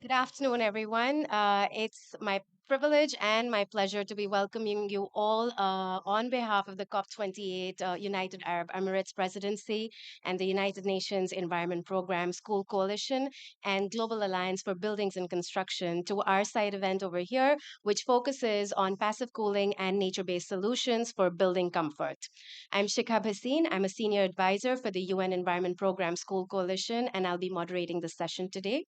Good afternoon, everyone. It's my privilege and my pleasure to be welcoming you all on behalf of the COP28 United Arab Emirates Presidency and the United Nations Environment Programme School Coalition and Global Alliance for Buildings and Construction to our side event over here, which focuses on passive cooling and nature based solutions for building comfort. I'm Shikhab Haseen. I'm a senior advisor for the UN Environment Programme School Coalition, and I'll be moderating the session today.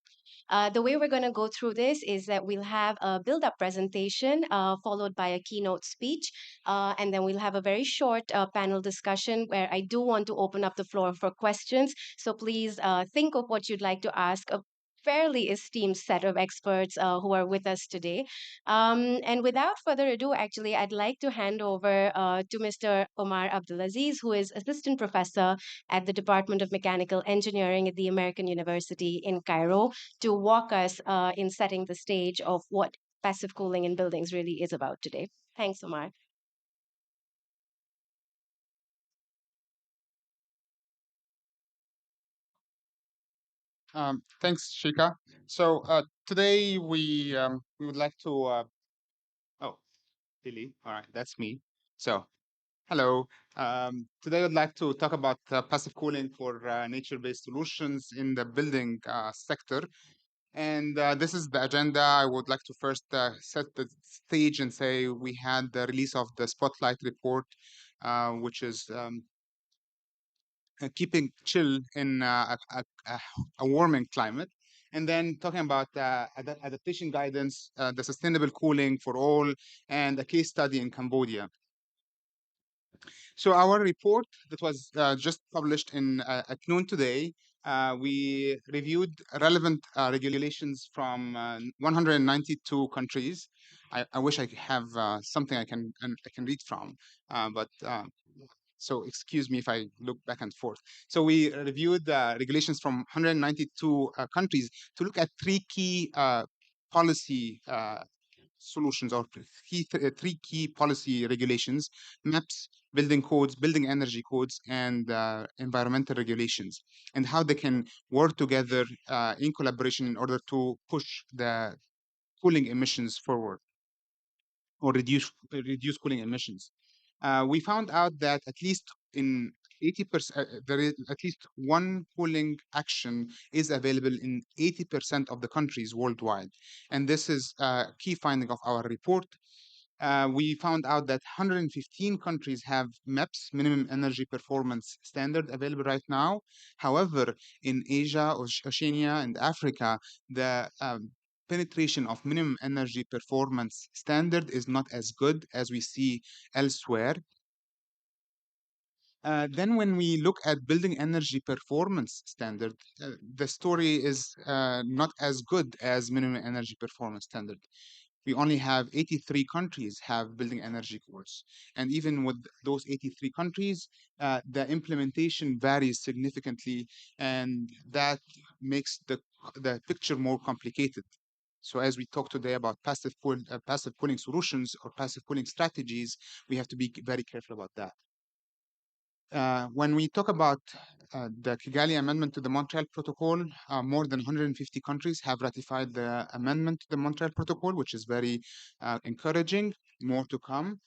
The way we're going to go through this is that we'll have a build up presentation followed by a keynote speech. And then we'll have a very short panel discussion where I do want to open up the floor for questions. So please think of what you'd like to ask. A fairly esteemed set of experts who are with us today. And without further ado, actually, I'd like to hand over to Mr. Omar Abdulaziz, who is Assistant Professor at the Department of Mechanical Engineering at the American University in Cairo to walk us in setting the stage of what passive cooling in buildings really is about today. Thanks, Omar. Thanks, Shika. Today we would like to. Oh, Lily. All right, that's me. So hello. Today I'd like to talk about passive cooling for nature-based solutions in the building sector. And this is the agenda. I would like to first set the stage and say we had the release of the Spotlight report, which is keeping chill in a warming climate. And then talking about adaptation guidance, the sustainable cooling for all, and a case study in Cambodia. So our report that was just published in at noon today, we reviewed relevant regulations from 192 countries. I wish I have something I can read from, but so excuse me if I look back and forth. So we reviewed regulations from 192 countries to look at policy solutions or three key policy regulations: MAPS, building codes, building energy codes, and environmental regulations, and how they can work together in collaboration in order to push the cooling emissions forward or reduce cooling emissions. We found out that at least in 80%, there is at least one cooling action is available in 80% of the countries worldwide. And this is a key finding of our report. We found out that 115 countries have MEPS, minimum energy performance standard, available right now. However, in Asia, Oceania, and Africa, the penetration of minimum energy performance standard is not as good as we see elsewhere. Then, when we look at building energy performance standard, the story is not as good as minimum energy performance standard. We only have 83 countries have building energy codes, and even with those 83 countries, the implementation varies significantly, and that makes the picture more complicated. So, as we talk today about passive cooling solutions or passive cooling strategies, we have to be very careful about that. When we talk about the Kigali Amendment to the Montreal Protocol, more than 150 countries have ratified the amendment to the Montreal Protocol, which is very encouraging. More to come.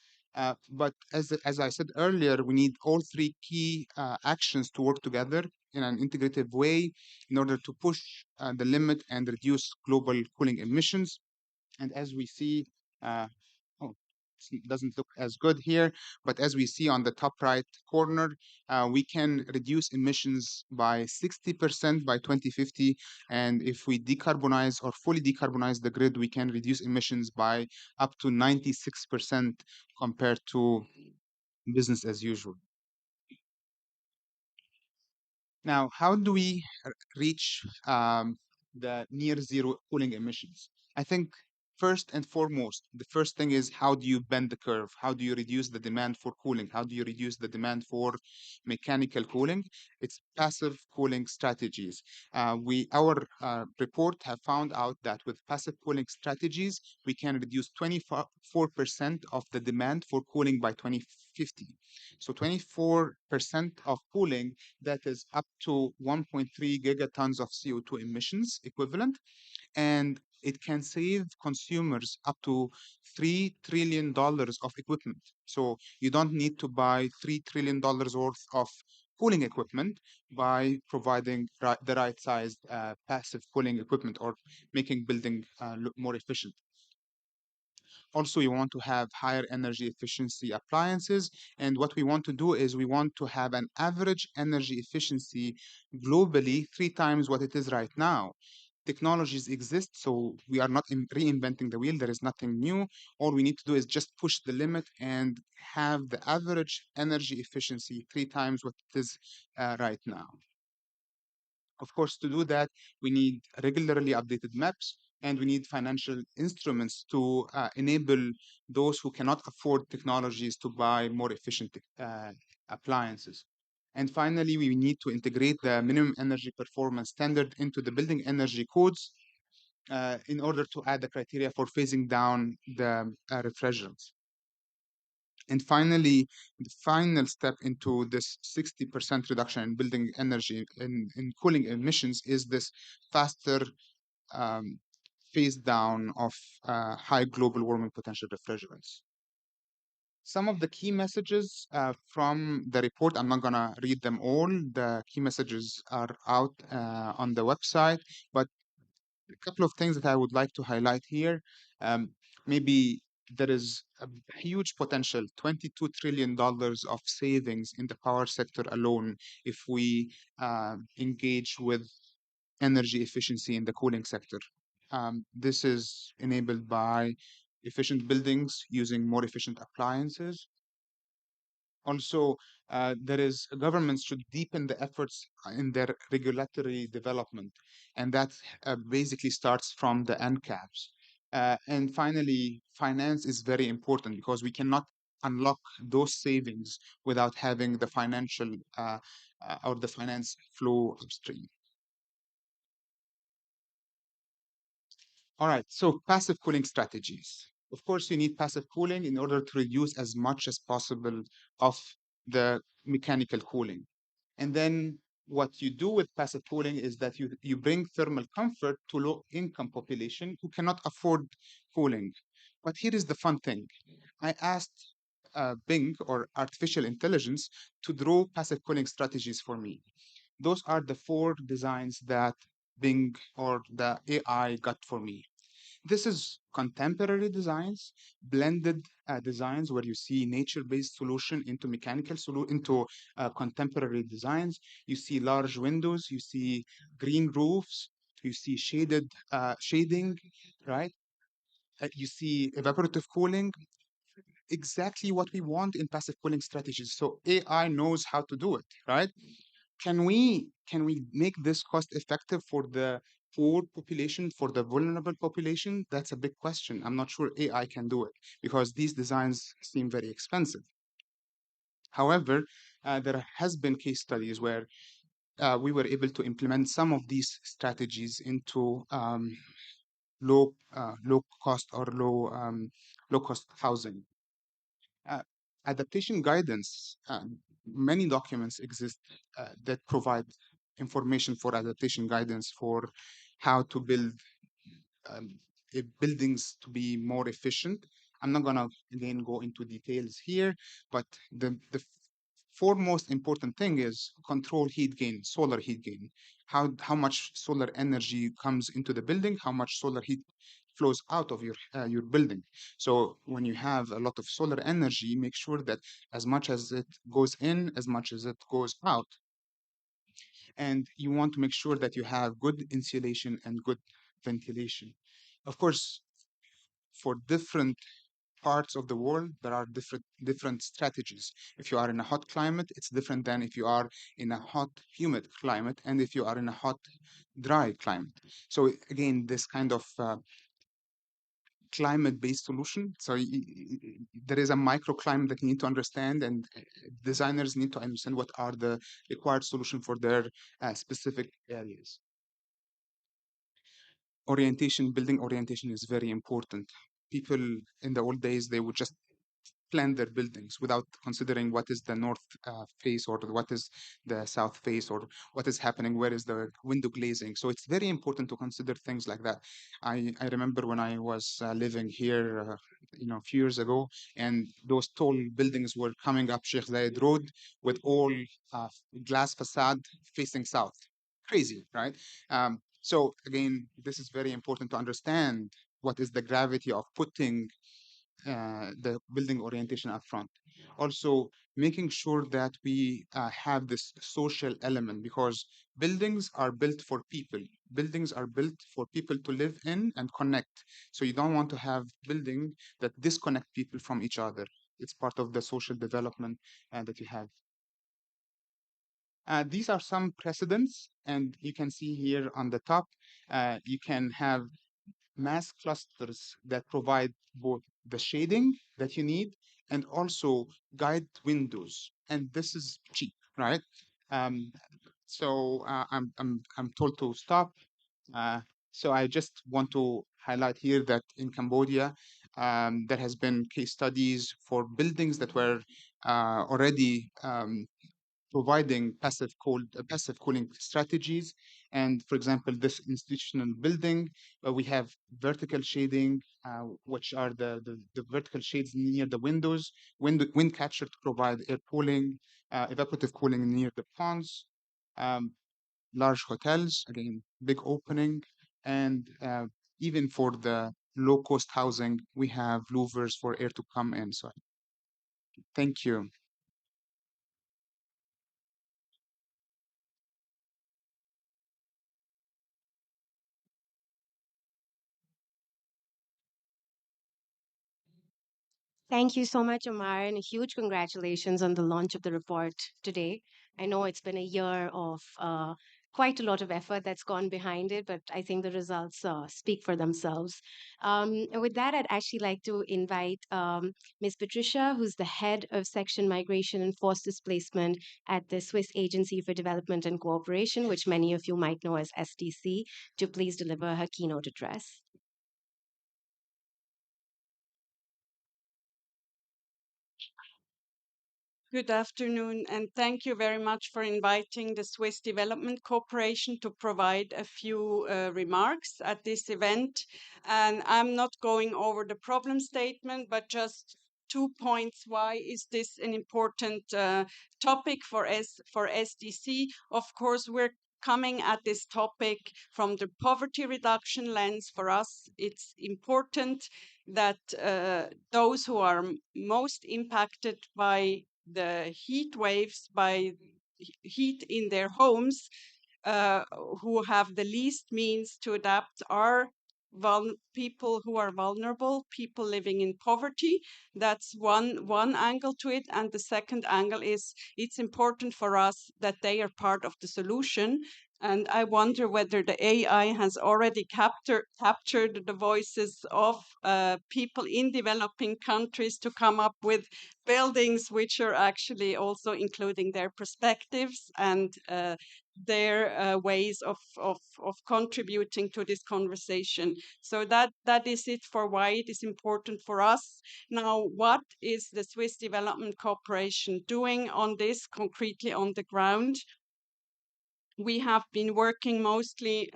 But as I said earlier, we need all three key actions to work together in an integrative way in order to push the limit and reduce global cooling emissions. And as we see, uh, oh, it doesn't look as good here, but as we see on the top right corner, we can reduce emissions by 60% by 2050. And if we decarbonize or fully decarbonize the grid, we can reduce emissions by up to 96% compared to business as usual. Now, how do we reach the near zero cooling emissions? I think first and foremost, the first thing is how do you bend the curve? How do you reduce the demand for cooling? How do you reduce the demand for mechanical cooling? It's passive cooling strategies. Our report have found out that with passive cooling strategies, we can reduce 24% of the demand for cooling by 2050. So 24% of cooling, that is up to 1.3 gigatons of CO2 emissions equivalent. and it can save consumers up to $3 trillion of equipment. So you don't need to buy $3 trillion worth of cooling equipment by providing the right sized passive cooling equipment or making building look more efficient. Also, we want to have higher energy efficiency appliances. And what we want to do is we want to have an average energy efficiency globally 3 times what it is right now. Technologies exist, so we are not reinventing the wheel. There is nothing new. All we need to do is just push the limit and have the average energy efficiency 3 times what it is right now. Of course, to do that, we need regularly updated maps and we need financial instruments to enable those who cannot afford technologies to buy more efficient appliances. And finally, we need to integrate the minimum energy performance standard into the building energy codes in order to add the criteria for phasing down the refrigerants. And finally, the final step into this 60% reduction in building energy in cooling emissions is this faster um, phase down of high global warming potential refrigerants. Some of the key messages from the report, I'm not going to read them all. The key messages are out on the website, but a couple of things that I would like to highlight here. Um, Maybe there is a huge potential, $22 trillion of savings in the power sector alone if we engage with energy efficiency in the cooling sector. This is enabled by efficient buildings using more efficient appliances. Also, there is governments should deepen the efforts in their regulatory development, and that basically starts from the NCAPs. And finally, finance is very important because we cannot unlock those savings without having the financial or the finance flow upstream. All right, so passive cooling strategies. Of course, you need passive cooling in order to reduce as much as possible of the mechanical cooling. And then what you do with passive cooling is that you bring thermal comfort to low income population who cannot afford cooling. But here is the fun thing. I asked Bing or artificial intelligence to draw passive cooling strategies for me. Those are the four designs that Bing or the AI got for me. This is contemporary designs, blended designs where you see nature-based solution into into contemporary designs. You see large windows, you see green roofs, you see shading, right? You see evaporative cooling, exactly what we want in passive cooling strategies. So AI knows how to do it, right? Can we make this cost effective for the poor population, for the vulnerable population? That's a big question. I'm not sure AI can do it because these designs seem very expensive. However, there has been case studies where we were able to implement some of these strategies into low cost or low cost housing. Uh, Adaptation guidance, many documents exist that provide information for adaptation guidance for how to build um, buildings to be more efficient. I'm not going to again go into details here, but the foremost important thing is control heat gain, solar heat gain. How much solar energy comes into the building, how much solar heat flows out of your building. So when you have a lot of solar energy, make sure that as much as it goes in, as much as it goes out, and you want to make sure that you have good insulation and good ventilation. Of course, for different parts of the world, there are different strategies. If you are in a hot climate, it's different than if you are in a hot, humid climate, and if you are in a hot, dry climate. So again, this kind of climate-based solution. So there is a microclimate that you need to understand, and designers need to understand what are the required solution for their specific areas. Orientation, building orientation is very important. People in the old days, they would just plan their buildings without considering what is the north face or what is the south face or what is happening, where is the window glazing. So it's very important to consider things like that. I remember when I was living here, a few years ago, and those tall buildings were coming up Sheikh Zayed Road with all uh, glass facade facing south. Crazy, right? So again, this is very important to understand what is the gravity of putting the building orientation up front. Also, making sure that we have this social element because buildings are built for people. Buildings are built for people to live in and connect. So you don't want to have building that disconnect people from each other. It's part of the social development that you have. These are some precedents, and you can see here on the top, you can have mass clusters that provide both the shading that you need and also guide windows. And this is cheap, right? Um, I'm told to stop. Uh, so I just want to highlight here that in Cambodia, there has been case studies for buildings that were already providing passive cooling strategies. And for example, this institutional building, we have vertical shading, which are the vertical shades near the windows, wind catcher to provide air cooling, evaporative cooling near the ponds, um, large hotels, again, big opening, and even for the low cost housing, we have louvers for air to come in. So thank you. Thank you so much, Omar, and a huge congratulations on the launch of the report today. I know it's been a year of quite a lot of effort that's gone behind it, but I think the results speak for themselves. And with that, I'd actually like to invite Ms. Patricia, who's the head of Section Migration and Forced Displacement at the Swiss Agency for Development and Cooperation, which many of you might know as SDC, to please deliver her keynote address. Good afternoon, and thank you very much for inviting the Swiss Development Corporation to provide a few remarks at this event. And I'm not going over the problem statement, but just 2 points. Why is this an important topic for SDC? Of course, we're coming at this topic from the poverty reduction lens. For us, it's important that those who are most impacted by the heat waves, by heat in their homes, uh, who have the least means to adapt, are people who are vulnerable, people living in poverty. That's one angle to it. And the second angle is it's important for us that they are part of the solution. And I wonder whether the AI has already captured the voices of people in developing countries to come up with buildings which are actually also including their perspectives and their ways of contributing to this conversation. So that is it for why it is important for us. Now, what is the Swiss Development Corporation doing on this concretely on the ground? We have been working mostly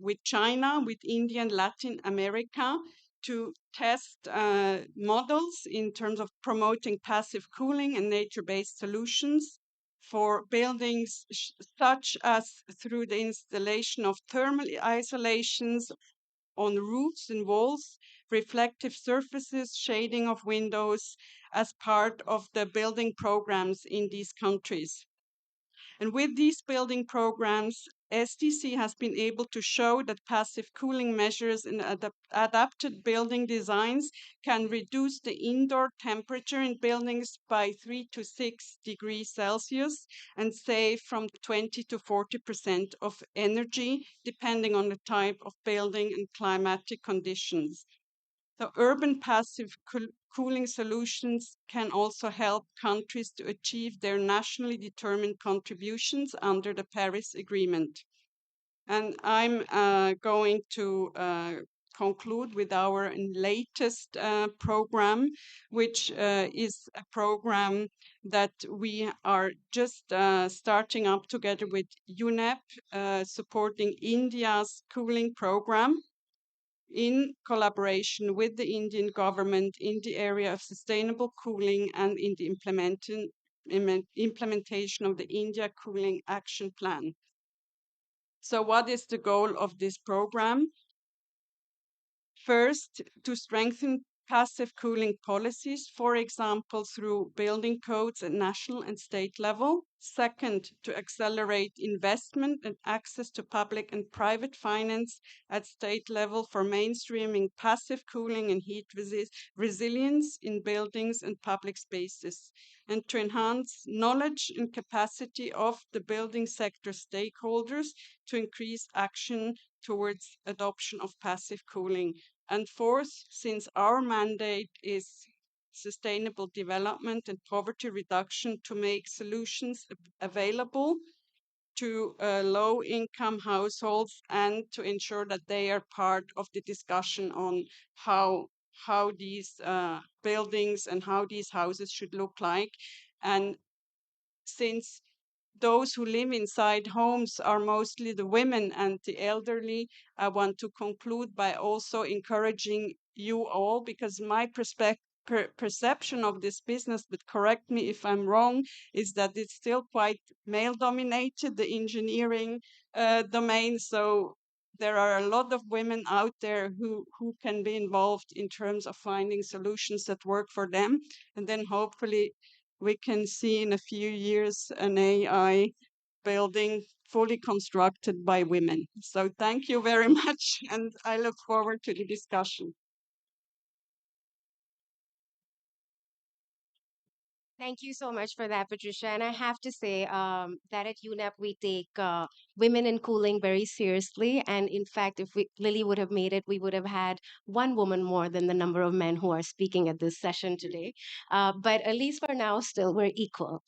with China, with India and Latin America to test models in terms of promoting passive cooling and nature-based solutions for buildings such as through the installation of thermal isolations on roofs and walls, reflective surfaces, shading of windows as part of the building programs in these countries. And with these building programs, SDC has been able to show that passive cooling measures and adapted building designs can reduce the indoor temperature in buildings by 3 to 6 degrees Celsius and save from 20 to 40% of energy, depending on the type of building and climatic conditions. So urban passive cooling solutions can also help countries to achieve their nationally determined contributions under the Paris Agreement. And I'm going to conclude with our latest program, which is a program that we are just starting up together with UNEP, supporting India's cooling program in collaboration with the Indian government in the area of sustainable cooling and in the implementation of the India Cooling Action Plan. So what is the goal of this program? First, to strengthen passive cooling policies, for example, through building codes at national and state level. Second, to accelerate investment and access to public and private finance at state level for mainstreaming passive cooling and heat resilience in buildings and public spaces, and to enhance knowledge and capacity of the building sector stakeholders to increase action towards adoption of passive cooling. And fourth, since our mandate is sustainable development and poverty reduction, to make solutions available to low-income households and to ensure that they are part of the discussion on how these buildings and how these houses should look like. And since those who live inside homes are mostly the women and the elderly, I want to conclude by also encouraging you all, because my perception of this business, but correct me if I'm wrong, is that it's still quite male dominated, the engineering domain. So there are a lot of women out there who can be involved in terms of finding solutions that work for them. And then hopefully we can see in a few years an AI building fully constructed by women. So thank you very much, and I look forward to the discussion. Thank you so much for that, Patricia. And I have to say that at UNEP, we take women in cooling very seriously. And in fact, if Lily would have made it, we would have had one woman more than the number of men who are speaking at this session today. But at least for now, still, we're equal.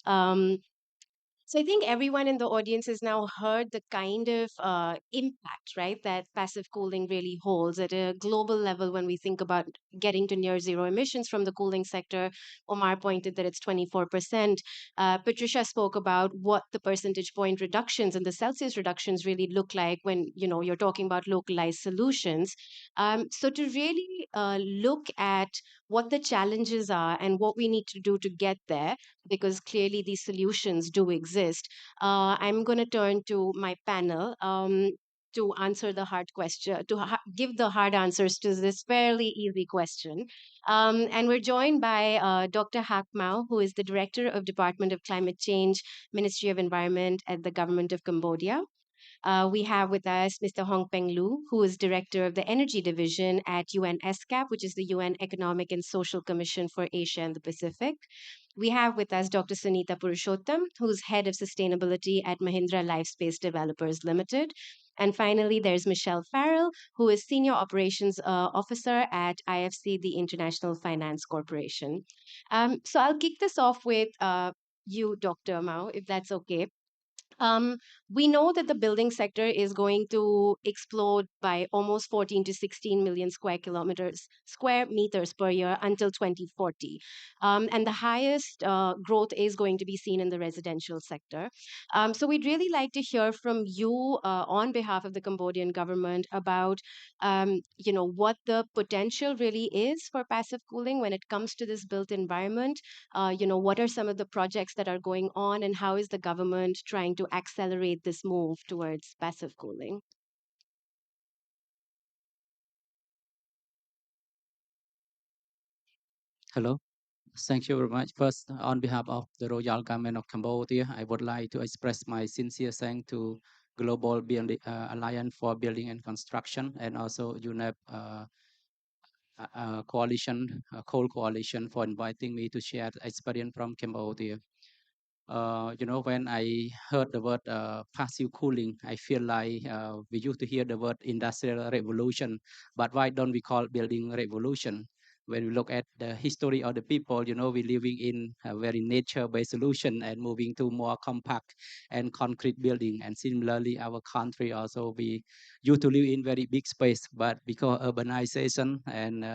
So I think everyone in the audience has now heard the kind of impact, right, that passive cooling really holds at a global level when we think about getting to near zero emissions from the cooling sector. Omar pointed that it's 24%. Patricia spoke about what the percentage point reductions and the Celsius reductions really look like when you're talking about localized solutions. So to really look at what the challenges are and what we need to do to get there, because clearly these solutions do exist. I'm going to turn to my panel to answer the hard question, to give the hard answers to this fairly easy question. And we're joined by Dr. Hak Mao, who is the Director of Department of Climate Change, Ministry of Environment at the Government of Cambodia. We have with us Mr. Hong Peng Lu, who is Director of the Energy Division at UN ESCAP, which is the UN Economic and Social Commission for Asia and the Pacific. We have with us Dr. Sunita Purushottam, who's Head of Sustainability at Mahindra Lifespace Developers Limited. And finally, there's Michelle Farrell, who is Senior Operations Officer at IFC, the International Finance Corporation. So I'll kick this off with you, Dr. Mao, if that's okay. Um, we know that the building sector is going to explode by almost 14 to 16 million square meters per year until 2040. And the highest growth is going to be seen in the residential sector. So we'd really like to hear from you on behalf of the Cambodian government about, what the potential really is for passive cooling when it comes to this built environment. What are some of the projects that are going on, and how is the government trying to accelerate this move towards passive cooling? Hello. Thank you very much. First, on behalf of the Royal Government of Cambodia, I would like to express my sincere thanks to Global Alliance for Building and Construction and also UNEP coalition, coal coalition for inviting me to share the experience from Cambodia. When I heard the word passive cooling, I feel like we used to hear the word industrial revolution, but why don't we call building revolution? when we look at the history of the people, we're living in a very nature-based solution and moving to more compact and concrete building. And similarly, our country also, we used to live in very big space, but because urbanization and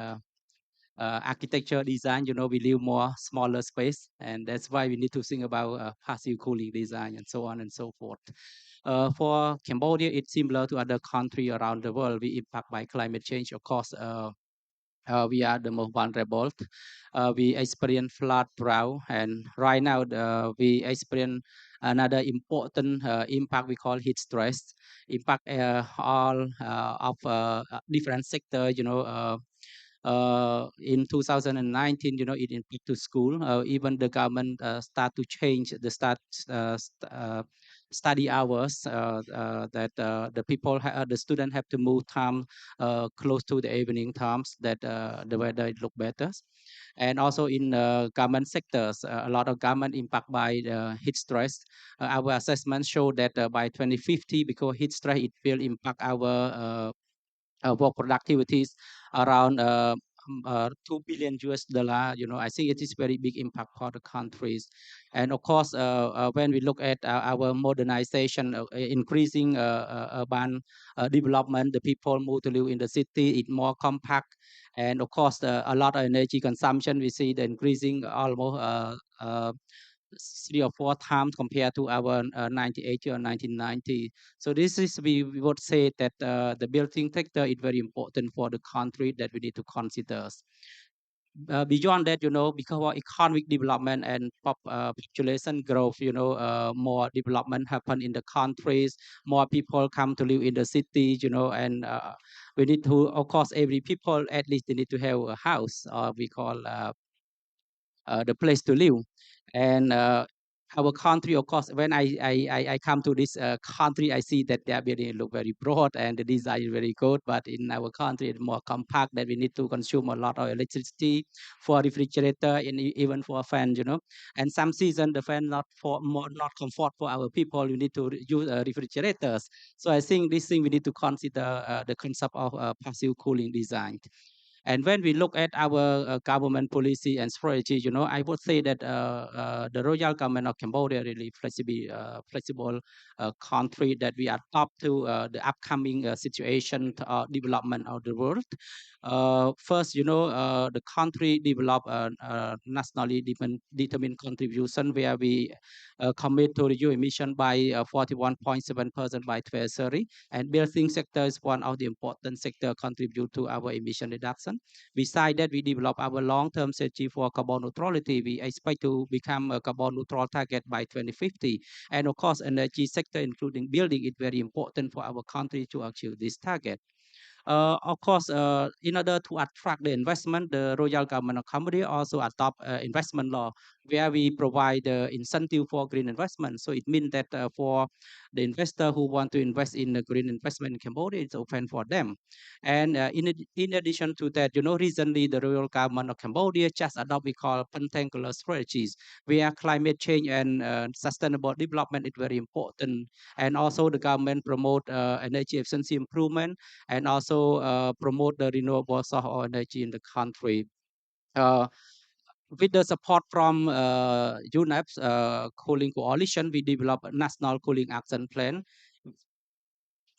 architecture design, we live more smaller space, and that's why we need to think about passive cooling design and so on and so forth. For Cambodia, it's similar to other countries around the world. We impact by climate change. Of course, we are the most vulnerable. We experience flood, drought, and right now we experience another important impact we call heat stress. Impact all of different sectors. In 2019, it impact to school. Even the government start to change the study hours that the the student have to move time close to the evening times that the weather it look better. And also in government sectors, a lot of government impact by heat stress. Our assessment show that by 2050, because heat stress it will impact our work productivities around 2 billion US dollar. I think it is very big impact for the countries. And of course, when we look at our modernization, increasing urban development, the people move to live in the city, it's more compact. And of course, a lot of energy consumption, we see the increasing almost 3 or 4 times compared to our 1980 or 1990. So this is, we would say that the building sector is very important for the country that we need to consider. Beyond that, because of economic development and population growth, more development happen in the countries, more people come to live in the cities, and we need to, of course, every people at least they need to have a house, or we call the place to live. And our country, of course, when I come to this country, I see that their building look very broad and the design is very good. But in our country, it's more compact that we need to consume a lot of electricity for refrigerator and even for a fan, And some season the fan not comfort for our people. You need to use refrigerators. So I think this thing we need to consider the concept of passive cooling design. And when we look at our government policy and strategy, I would say that the royal government of Cambodia really flexible country that we adapt to the upcoming situation development of the world. First, the country develop a nationally determined contribution where we commit to reduce emission by 41.7% by 2030. And building sector is one of the important sector contribute to our emission reduction. Besides that, we develop our long-term strategy for carbon neutrality. We expect to become a carbon neutral target by 2050. And of course, energy sector, including building, is very important for our country to achieve this target. Of course, in order to attract the investment, the royal government of Cambodia also adopt investment law where we provide incentive for green investment. So it means that for the investor who want to invest in a green investment in Cambodia, it's open for them. And in addition to that, recently the royal government of Cambodia just adopt we call pentagonal strategies, where climate change and sustainable development is very important. And also the government promote energy efficiency improvement and also promote the renewable source of energy in the country. Uh, with the support from UNEP's cooling coalition, we developed a national cooling action plan.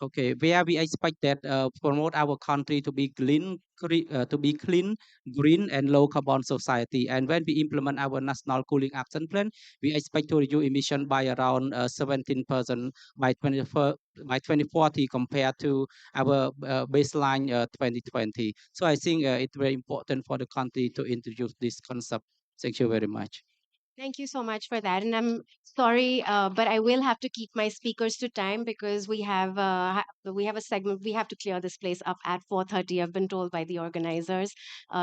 Okay, where we expect that promote our country to be clean, green, and low carbon society. And when we implement our national cooling action plan, we expect to reduce emission by around 17% by 2040 compared to our baseline 2020. So I think it's very important for the country to introduce this concept. Thank you very much. Thank you so much for that. And I'm sorry, but I will have to keep my speakers to time because we have a segment. We have to clear this place up at 4:30. I've been told by the organizers.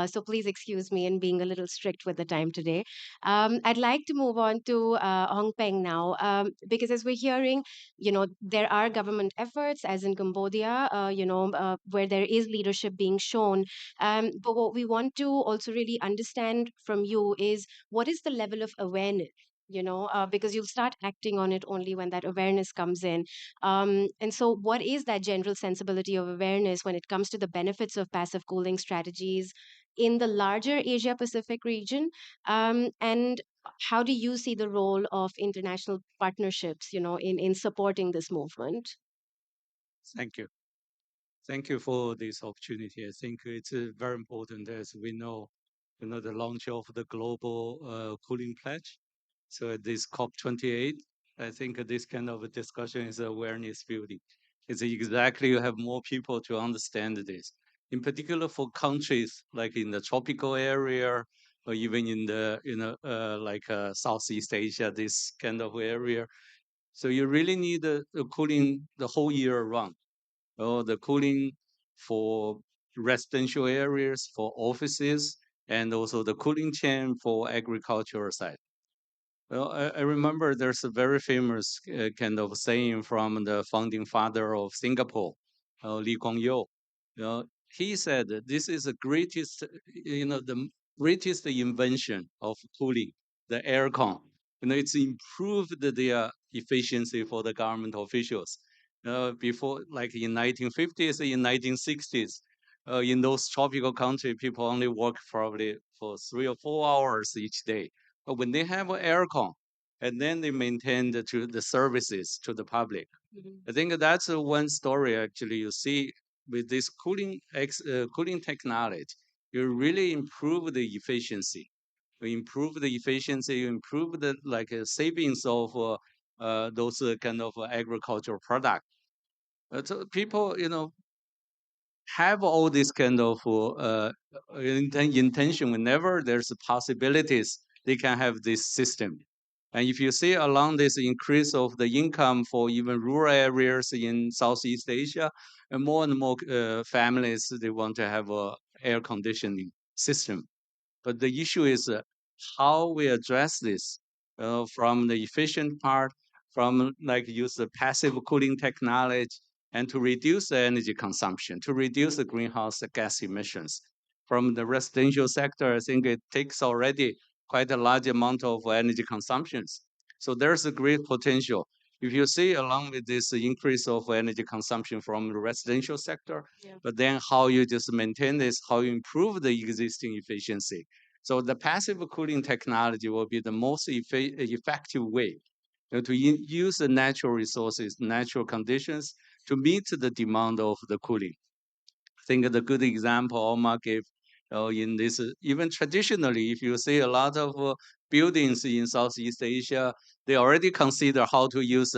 So please excuse me in being a little strict with the time today. I'd like to move on to Hong Peng now, because as we're hearing, there are government efforts, as in Cambodia, where there is leadership being shown. But what we want to also really understand from you is what is the level of awareness, because you'll start acting on it only when that awareness comes in. And so what is that general sensibility of awareness when it comes to the benefits of passive cooling strategies in the larger Asia Pacific region? And how do you see the role of international partnerships, in supporting this movement? Thank you. Thank you for this opportunity. I think it's very important as we know, the launch of the global cooling pledge. So at this COP28, I think this kind of a discussion is awareness building. It's exactly you have more people to understand this. In particular for countries like in the tropical area or even in the Southeast Asia, this kind of area. So you really need the cooling the whole year round the cooling for residential areas, for offices, and also the cooling chain for agricultural side. Well, I remember there's a very famous kind of saying from the founding father of Singapore, Lee Kuan Yew. He said that this is the greatest, greatest invention of cooling, the aircon. It's improved the efficiency for the government officials. Before, like in 1950s, in 1960s, in those tropical countries, people only work probably for 3 or 4 hours each day. But when they have an aircon, and then they maintain the services to the public. I think that's one story actually you see with this cooling technology. You really improve the efficiency. You improve the efficiency. You improve the savings of those kind of agricultural product. So people, have all this kind of intention whenever there's possibilities they can have this system. And if you see along this increase of the income for even rural areas in Southeast Asia, and more families they want to have a air conditioning system. But the issue is how we address this from the efficient part, from like use the passive cooling technology, and to reduce the energy consumption, to reduce the greenhouse gas emissions. From the residential sector, I think it takes already quite a large amount of energy consumptions. So there's a great potential. If you see along with this increase of energy consumption from the residential sector, Yeah. but then how you just maintain this, how you improve the existing efficiency. So the passive cooling technology will be the most effective way to use the natural resources, natural conditions to meet the demand of the cooling. I think the good example Omar gave in this, even traditionally, if you see a lot of buildings in Southeast Asia, they already consider how to use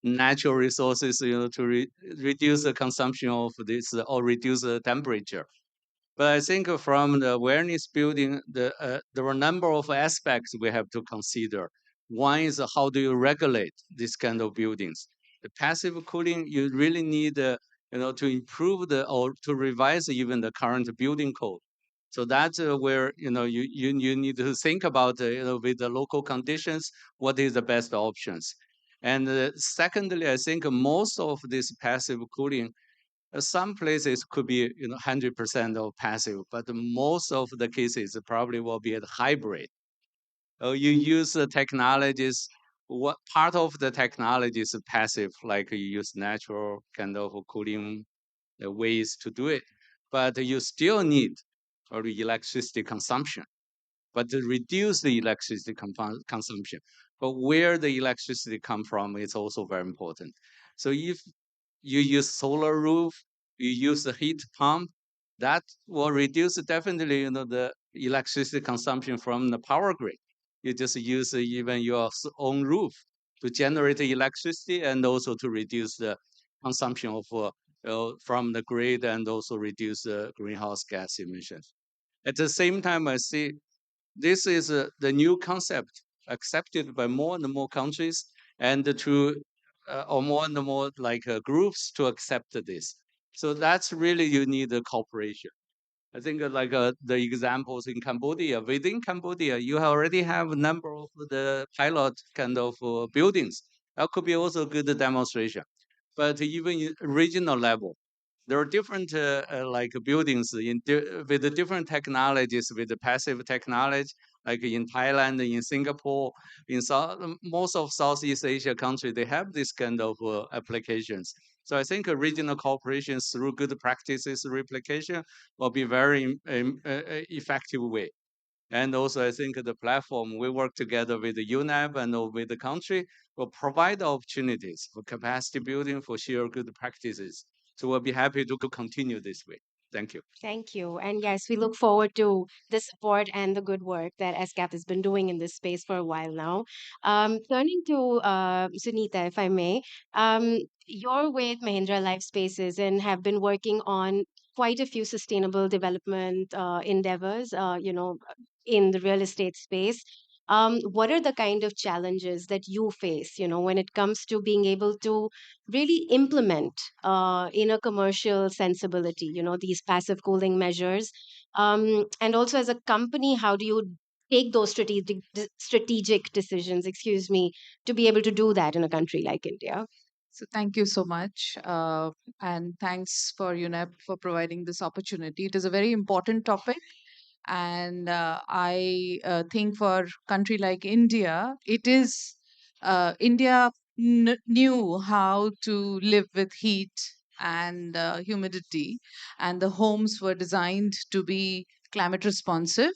natural resources, to reduce the consumption of this or reduce the temperature. But I think from the awareness building, there are a number of aspects we have to consider. One is how do you regulate this kind of buildings? The passive cooling, you really need, to improve or to revise even the current building code. So that's where, you need to think about, with the local conditions, what is the best options. And secondly, I think most of this passive cooling some places could be 100% of passive, but most of the cases probably will be a hybrid. You use the technologies. What part of the technology is passive, like you use natural kind of cooling ways to do it, but you still need electricity consumption but to reduce the electricity consumption. But where the electricity come from is also very important. So if you use solar roof, you use the heat pump, that will reduce definitely the electricity consumption from the power grid. You just use even your own roof to generate the electricity and also to reduce the consumption of from the grid and also reduce the greenhouse gas emissions. At the same time, I see this is the new concept accepted by more and more countries and to or more and more groups to accept this. So that's really you need a cooperation. I think the examples in Cambodia, within Cambodia, you already have a number of the pilot kind of buildings. That could be also a good demonstration. But even in regional level, there are different buildings with the different technologies, with the passive technology, like in Thailand, in Singapore, in most of Southeast Asia countries, they have this kind of applications. So I think a regional cooperation through good practices replication will be very effective way. And also, I think the platform we work together with the UNEP and with the country will provide opportunities for capacity building for share good practices. So we'll be happy to continue this way. Thank you. Thank you. And yes, we look forward to the support and the good work that SCAP has been doing in this space for a while now. Turning to Sunita, if I may, you're with Mahindra Life Spaces and have been working on quite a few sustainable development endeavors, in the real estate space. What are the kind of challenges that you face, when it comes to being able to really implement in a commercial sensibility, these passive cooling measures? And also, as a company, how do you take those strategic decisions, excuse me, to be able to do that in a country like India? So thank you so much. And thanks for UNEP for providing this opportunity. It is a very important topic. And I think for country like India, India knew how to live with heat and humidity, and the homes were designed to be climate responsive,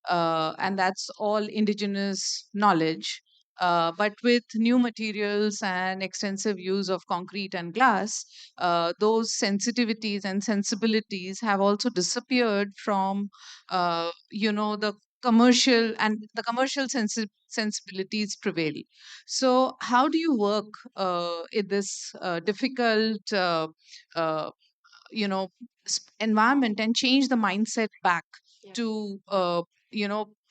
and that's all indigenous knowledge. But with new materials and extensive use of concrete and glass, those sensitivities and sensibilities have also disappeared from the commercial sensibilities prevail. So how do you work in this difficult uh, you know environment and change the mindset back Yeah. to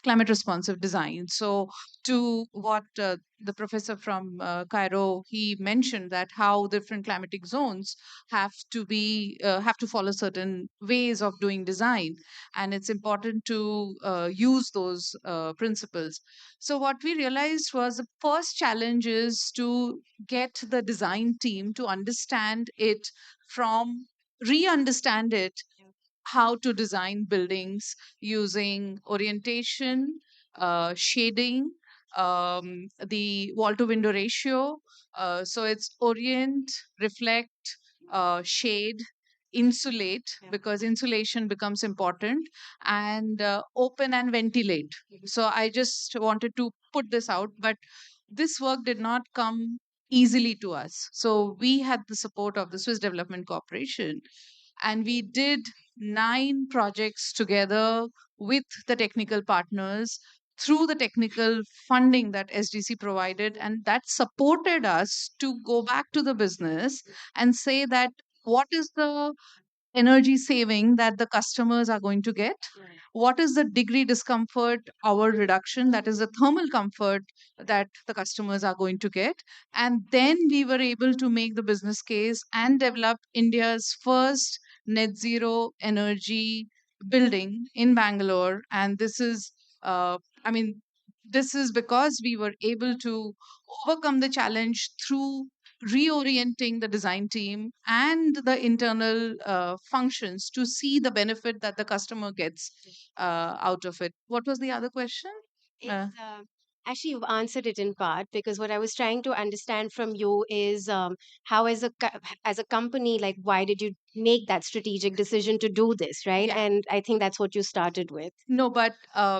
climate responsive design? So to what the professor from Cairo, he mentioned that how different climatic zones have to follow certain ways of doing design, and it's important to use those principles. So what we realized was the first challenge is to get the design team to understand it from re-understand it, how to design buildings using orientation, shading, the wall to window ratio. So it's orient, reflect, shade, insulate, Yeah. because insulation becomes important, and open and ventilate. So I just wanted to put this out, but this work did not come easily to us. So we had the support of the Swiss Development Corporation, and we did 9 projects together with the technical partners through the technical funding that SDC provided, and that supported us to go back to the business and say that what is the energy saving that the customers are going to get, Right. what is the degree discomfort hour reduction, that is the thermal comfort that the customers are going to get. And then we were able to make the business case and develop India's first net zero energy building in Bangalore. And this is I mean this is because we were able to overcome the challenge through reorienting the design team and the internal functions to see the benefit that the customer gets out of it. What was the other question? It's Uh, actually, you've answered it in part, because what I was trying to understand from you is, how, as a company, like, why did you make that strategic decision to do this, right? yeah. And I think that's what you started with. No, but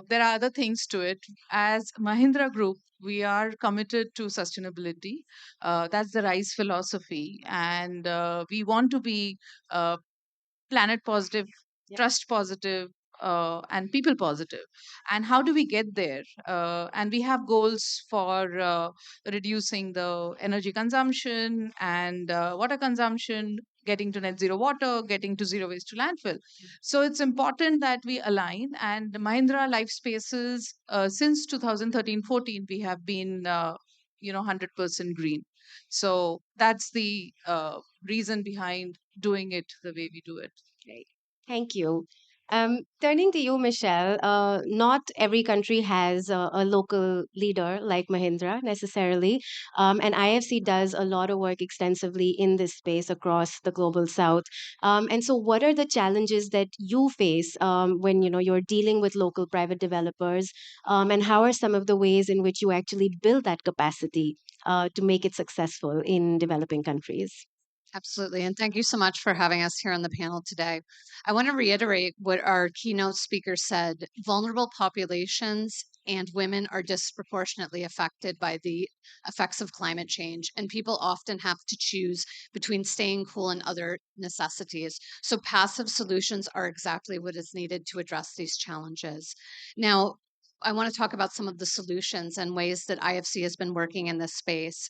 there are other things to it. As Mahindra Group, we are committed to sustainability. That's the RISE philosophy. And we want to be uh, planet positive, Yeah. trust positive, and people positive. And how do we get there? And we have goals for reducing the energy consumption and water consumption, getting to net zero water, getting to zero waste to landfill. So it's important that we align. And Mahindra Life Spaces, since 2013-14, we have been 100% green. So that's the reason behind doing it the way we do it. Right. Thank you. Turning to you, Michelle, not every country has a local leader like Mahindra necessarily. And IFC does a lot of work extensively in this space across the global south. And so, what are the challenges that you face when you're dealing with local private developers? And how are some of the ways in which you actually build that capacity to make it successful in developing countries? Absolutely. And thank you so much for having us here on the panel today. I want to reiterate what our keynote speaker said. Vulnerable populations and women are disproportionately affected by the effects of climate change, and people often have to choose between staying cool and other necessities. So, passive solutions are exactly what is needed to address these challenges. Now, I want to talk about some of the solutions and ways that IFC has been working in this space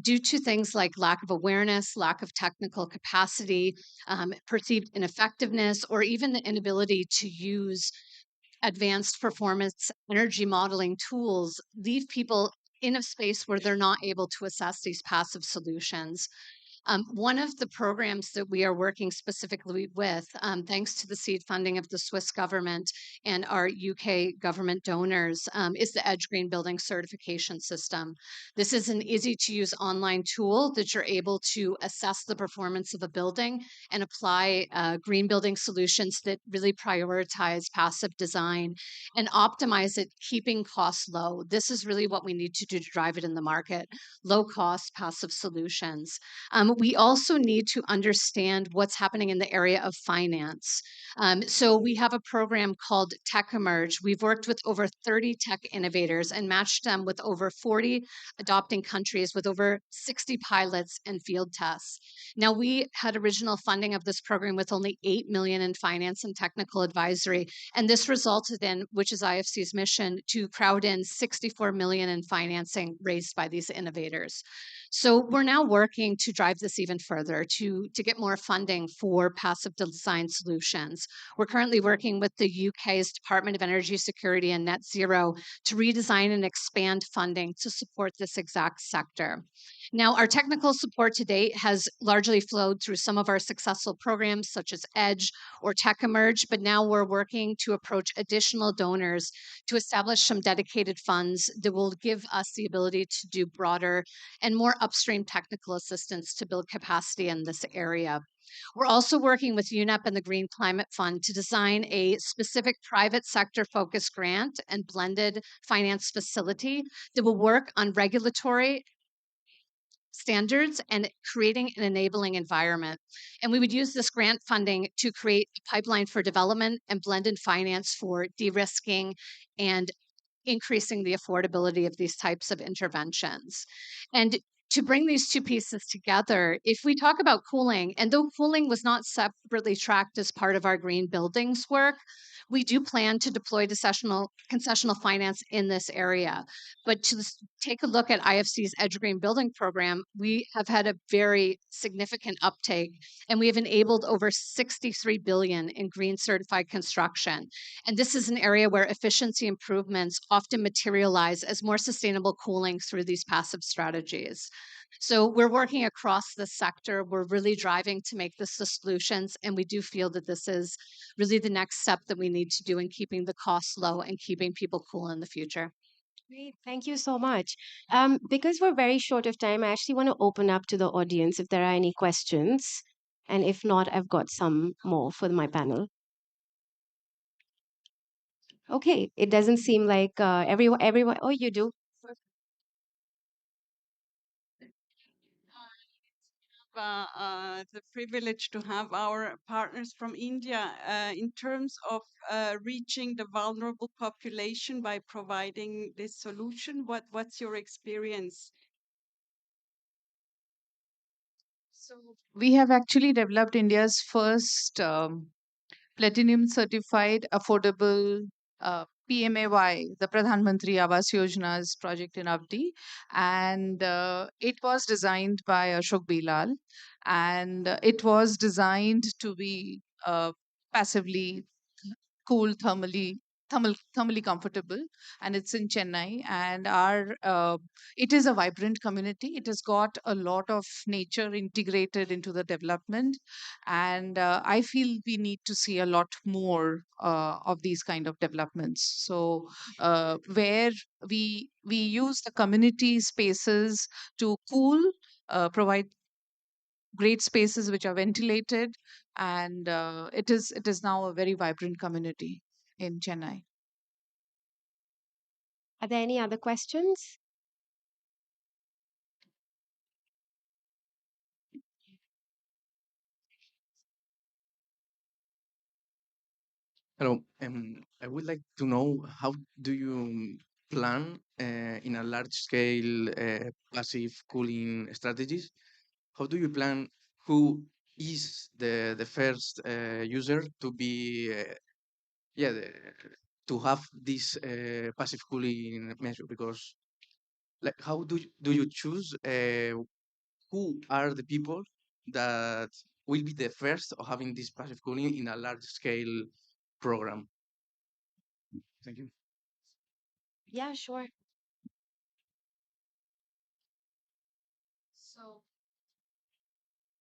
due to things like lack of awareness, lack of technical capacity, perceived ineffectiveness, or even the inability to use advanced performance energy modeling tools, leave people in a space where they're not able to assess these passive solutions. One of the programs that we are working specifically with, thanks to the seed funding of the Swiss government and our UK government donors, is the Edge Green Building Certification System. This is an easy to use online tool that you're able to assess the performance of a building and apply green building solutions that really prioritize passive design and optimize it, keeping costs low. This is really what we need to do to drive it in the market: low cost passive solutions. We also need to understand what's happening in the area of finance. So we have a program called Tech Emerge. We've worked with over 30 tech innovators and matched them with over 40 adopting countries with over 60 pilots and field tests. Now, we had original funding of this program with only 8 million in finance and technical advisory, and this resulted in, which is IFC's mission, to crowd in 64 million in financing raised by these innovators. So we're now working to drive this even further to get more funding for passive design solutions. We're currently working with the UK's Department of Energy Security and Net Zero to redesign and expand funding to support this exact sector. Now, our technical support to date has largely flowed through some of our successful programs such as EDGE or Tech Emerge, but now we're working to approach additional donors to establish some dedicated funds that will give us the ability to do broader and more upstream technical assistance to build capacity in this area. We're also working with UNEP and the Green Climate Fund to design a specific private sector focused grant and blended finance facility that will work on regulatory standards and creating an enabling environment. And we would use this grant funding to create a pipeline for development and blended finance for de risking and increasing the affordability of these types of interventions. And to bring these two pieces together, if we talk about cooling, and though cooling was not separately tracked as part of our green buildings work, we do plan to deploy concessional finance in this area. But to take a look at IFC's Edge Green Building Program, we have had a very significant uptake, and we have enabled over 63 billion in green certified construction. And this is an area where efficiency improvements often materialize as more sustainable cooling through these passive strategies. So we're working across the sector. We're really driving to make this the solutions. And we do feel that this is really the next step that we need to do in keeping the costs low and keeping people cool in the future. Great. Thank you so much. Because we're very short of time, I actually want to open up to the audience if there are any questions. And if not, I've got some more for my panel. Okay, it doesn't seem like everyone. Oh, you do. The privilege to have our partners from India in terms of reaching the vulnerable population by providing this solution. What's your experience? So we have actually developed India's first platinum certified affordable PMAY, the Pradhan Mantri Awas Yojana's project in Avdi. And it was designed by Ashok Bilal. And it was designed to be passively cool thermally thermally comfortable, and it's in Chennai. And our it is a vibrant community. It has got a lot of nature integrated into the development, and I feel we need to see a lot more of these kind of developments. So where we use the community spaces to cool, provide great spaces which are ventilated, and it is now a very vibrant community in Chennai. Are there any other questions? Hello. I would like to know how do you plan in a large scale passive cooling strategies? How do you plan who is the first user to be yeah to have this passive cooling measure? Because like how do you choose who are the people that will be the first of having this passive cooling in a large scale program? Thank you. Yeah, sure. So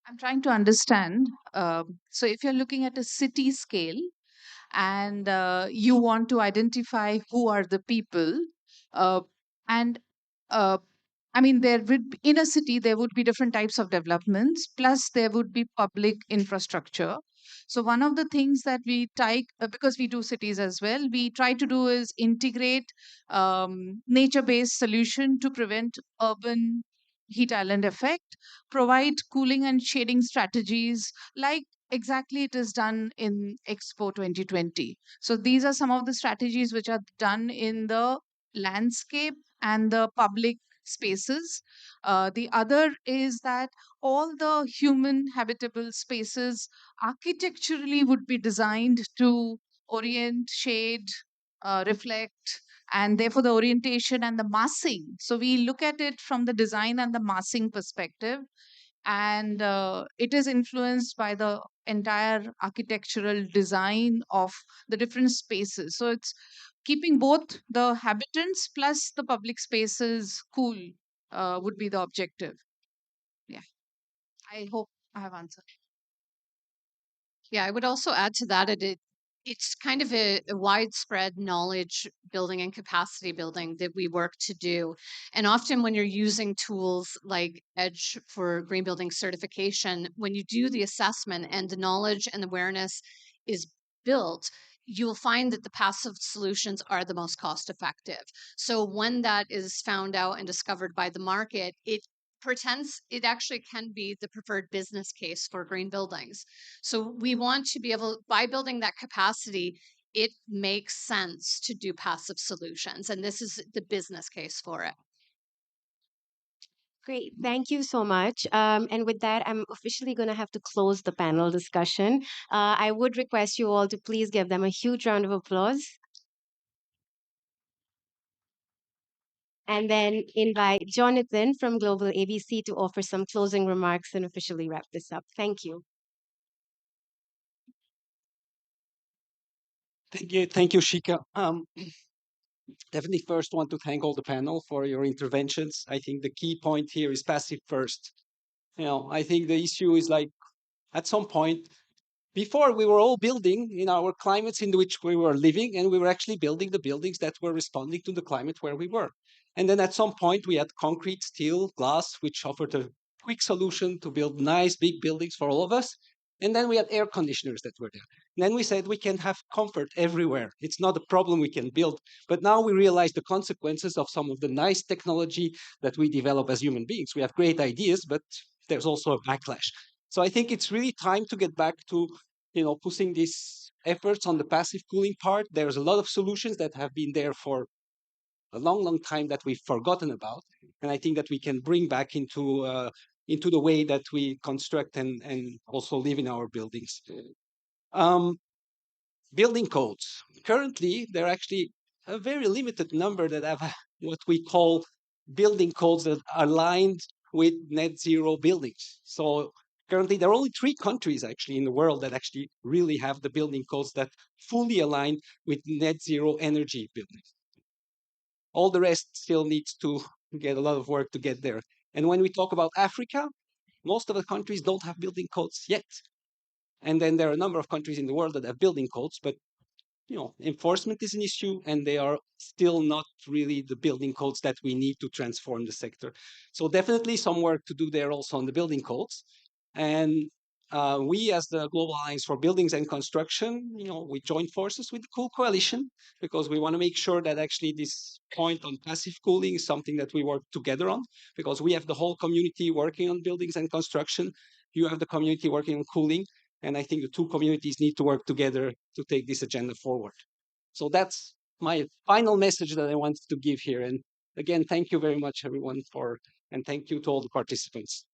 I'm trying to understand. So if you're looking at a city scale and you want to identify who are the people, uh, and uh, I mean, there would be, in a city, there would be different types of developments, plus there would be public infrastructure. So one of the things that we try, because we do cities as well, we try to do is integrate nature-based solution to prevent urban heat island effect, provide cooling and shading strategies like exactly it is done in Expo 2020. So these are some of the strategies which are done in the landscape and the public spaces. The other is that all the human habitable spaces architecturally would be designed to orient, shade, reflect, and therefore the orientation and the massing. So we look at it from the design and the massing perspective, and it is influenced by the entire architectural design of the different spaces. So it's keeping both the habitants plus the public spaces cool would be the objective. Yeah, I hope I have answered. Yeah, I would also add to that it's kind of a widespread knowledge building and capacity building that we work to do. And often when you're using tools like Edge for green building certification, when you do the assessment and the knowledge and awareness is built, you'll find that the passive solutions are the most cost effective. So when that is found out and discovered by the market, it actually can be the preferred business case for green buildings. So we want to be able, by building that capacity, it makes sense to do passive solutions. And this is the business case for it. Great. Thank you so much. And with that, I'm officially going to have to close the panel discussion. I would request you all to please give them a huge round of applause and then invite Jonathan from Global ABC to offer some closing remarks and officially wrap this up. Thank you. Thank you, Shika. Definitely first want to thank all the panel for your interventions. I think the key point here is passive first. I think the issue is like at some point before we were all building in our climates in which we were living, and we were actually building the buildings that were responding to the climate where we were. And then at some point we had concrete, steel, glass, which offered a quick solution to build nice big buildings for all of us. And then we had air conditioners that were there. And then we said we can have comfort everywhere. It's not a problem we can build. But now we realize the consequences of some of the nice technology that we develop as human beings. We have great ideas, but there's also a backlash. So I think it's really time to get back to putting these efforts on the passive cooling part. There's a lot of solutions that have been there for a long, long time that we've forgotten about, and I think that we can bring back into the way that we construct and also live in our buildings. Um, Building codes. Currently, there are actually a very limited number that have what we call building codes that are aligned with net zero buildings. So Currently, there are only 3 countries actually in the world that actually really have the building codes that fully align with net zero energy buildings. All the rest still needs to get a lot of work to get there. And when we talk about Africa, most of the countries don't have building codes yet. And then there are a number of countries in the world that have building codes, but enforcement is an issue, and they are still not really the building codes that we need to transform the sector. So definitely some work to do there also on the building codes. And we, as the Global Alliance for Buildings and Construction, we join forces with the Cool Coalition because we want to make sure that actually this point on passive cooling is something that we work together on, because we have the whole community working on buildings and construction. You have the community working on cooling. And I think the 2 communities need to work together to take this agenda forward. So that's my final message that I wanted to give here. And again, thank you very much, everyone, and thank you to all the participants.